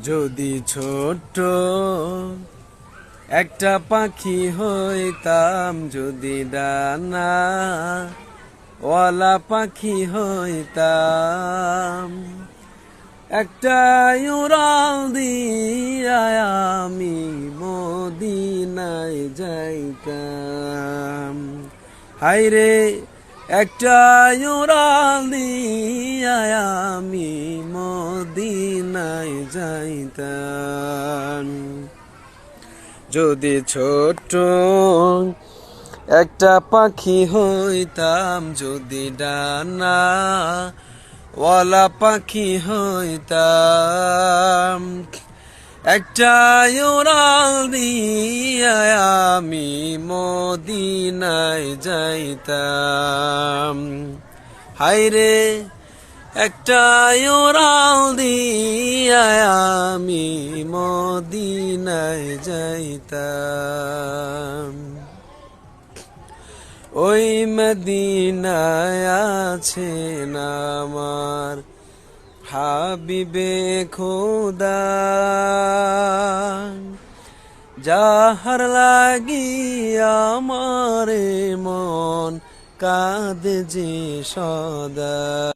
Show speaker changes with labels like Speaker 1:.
Speaker 1: যদি ছোট্ট একটা পাখি হইতাম, যদি ডানা ওয়ালা পাখি হইতাম, একটা উড়াল দিয়া আমি মদিনায় যাইতাম। হায়রে একটা উড়াল দিয়া আমি মদিনায় যাইতাম। যদি ছোট্ট একটা পাখি হইতাম, যদি ডানা ওয়ালা পাখি হইতাম, একটা উড়াল দিয়া আমি মদিনায় যাইতাম। হায়রে একটা উড়াল দিয়া আমি মদিনায় যাইতাম। ওই মদিনায় আছেন আমার হাবিবে খোদা, যাহার লাগি আমার মন কাঁদে যে সদা।